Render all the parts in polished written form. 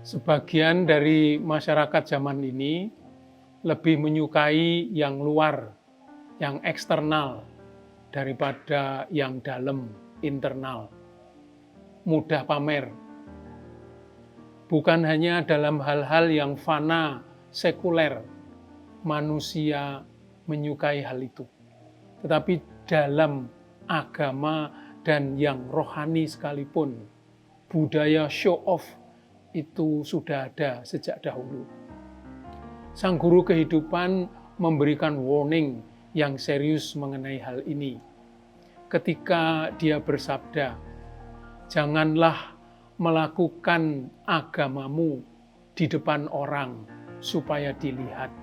Sebagian dari masyarakat zaman ini lebih menyukai yang luar, yang eksternal, daripada yang dalam, internal. Mudah pamer. Bukan hanya dalam hal-hal yang fana, sekuler, manusia menyukai hal itu. Tetapi dalam agama dan yang rohani sekalipun, budaya show off itu sudah ada sejak dahulu. Sang guru kehidupan memberikan warning yang serius mengenai hal ini. Ketika dia bersabda, "Janganlah melakukan agamamu di depan orang supaya dilihat.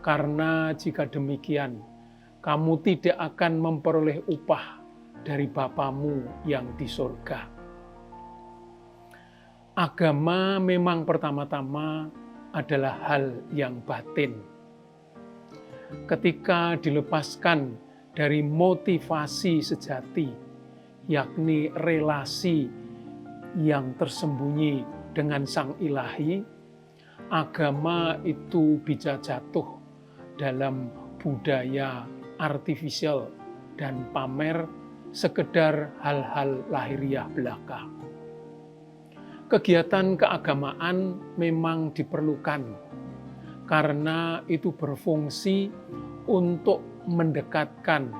Karena jika demikian, kamu tidak akan memperoleh upah dari Bapamu yang di surga." Agama memang pertama-tama adalah hal yang batin. Ketika dilepaskan dari motivasi sejati, yakni relasi yang tersembunyi dengan Sang Ilahi, agama itu bisa jatuh dalam budaya artifisial dan pamer sekedar hal-hal lahiriah belaka. Kegiatan keagamaan memang diperlukan karena itu berfungsi untuk mendekatkan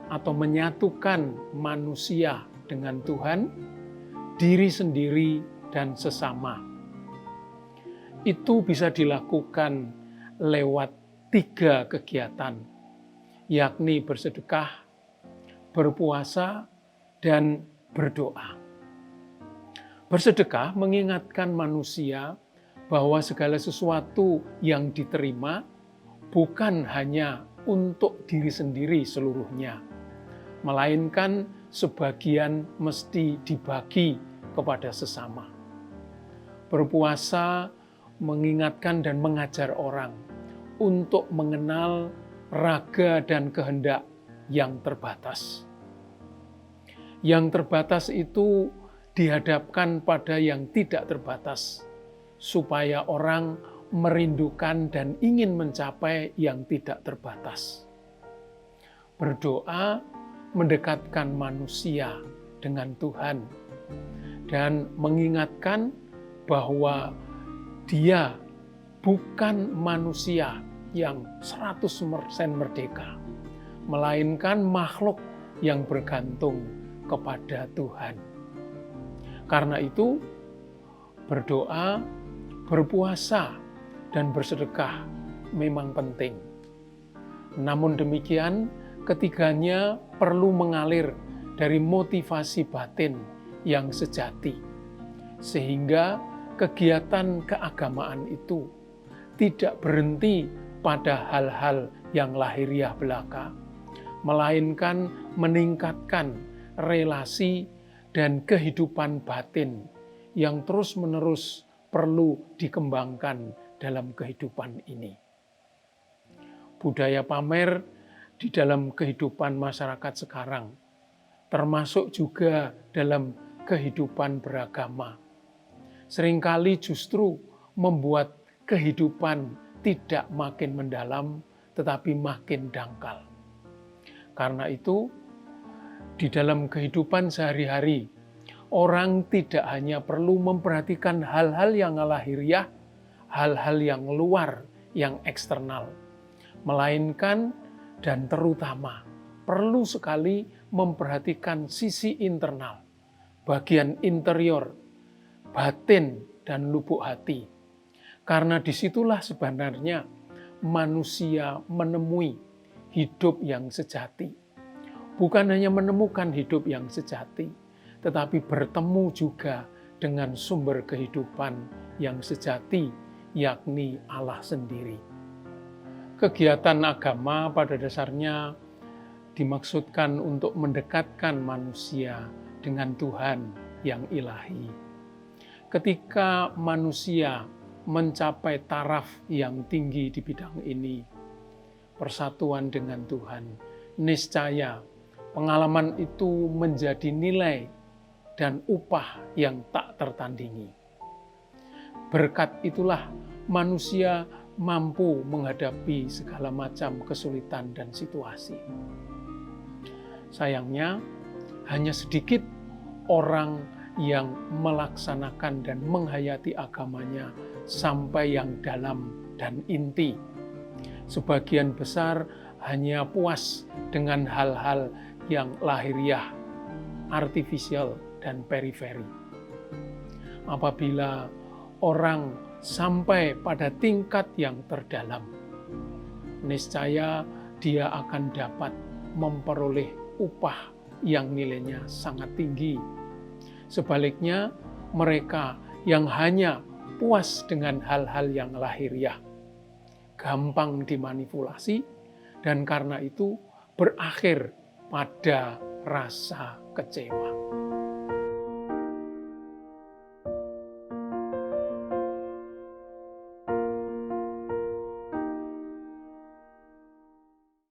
atau menyatukan manusia dengan Tuhan, diri sendiri, dan sesama. Itu bisa dilakukan lewat 3 kegiatan, yakni bersedekah, berpuasa, dan berdoa. Bersedekah mengingatkan manusia bahwa segala sesuatu yang diterima bukan hanya untuk diri sendiri seluruhnya, melainkan sebagian mesti dibagi kepada sesama. Berpuasa mengingatkan dan mengajar orang untuk mengenal raga dan kehendak yang terbatas. Yang terbatas itu dihadapkan pada yang tidak terbatas, supaya orang merindukan dan ingin mencapai yang tidak terbatas. Berdoa mendekatkan manusia dengan Tuhan dan mengingatkan bahwa dia bukan manusia yang 100% merdeka, melainkan makhluk yang bergantung kepada Tuhan. Karena itu, berdoa, berpuasa, dan bersedekah memang penting. Namun demikian, ketiganya perlu mengalir dari motivasi batin yang sejati, sehingga kegiatan keagamaan itu tidak berhenti pada hal-hal yang lahiriah belaka, melainkan meningkatkan relasi dan kehidupan batin yang terus-menerus perlu dikembangkan dalam kehidupan ini. Budaya pamer di dalam kehidupan masyarakat sekarang, termasuk juga dalam kehidupan beragama, seringkali justru membuat kehidupan tidak makin mendalam, tetapi makin dangkal. Karena itu, di dalam kehidupan sehari-hari, orang tidak hanya perlu memperhatikan hal-hal yang lahiriah, hal-hal yang luar, yang eksternal, melainkan dan terutama perlu sekali memperhatikan sisi internal, bagian interior, batin, dan lubuk hati. Karena disitulah sebenarnya manusia menemui hidup yang sejati. Bukan hanya menemukan hidup yang sejati, tetapi bertemu juga dengan sumber kehidupan yang sejati, yakni Allah sendiri. Kegiatan agama pada dasarnya dimaksudkan untuk mendekatkan manusia dengan Tuhan yang ilahi. Ketika manusia mencapai taraf yang tinggi di bidang ini, persatuan dengan Tuhan, niscaya pengalaman itu menjadi nilai dan upah yang tak tertandingi. Berkat itulah manusia mampu menghadapi segala macam kesulitan dan situasi. Sayangnya, hanya sedikit orang yang melaksanakan dan menghayati agamanya sampai yang dalam dan inti. Sebagian besar hanya puas dengan hal-hal yang lahiriah, artifisial, dan periferi. Apabila orang sampai pada tingkat yang terdalam, niscaya dia akan dapat memperoleh upah yang nilainya sangat tinggi. Sebaliknya, mereka yang hanya puas dengan hal-hal yang lahiriah, gampang dimanipulasi, dan karena itu berakhir pada rasa kecewa.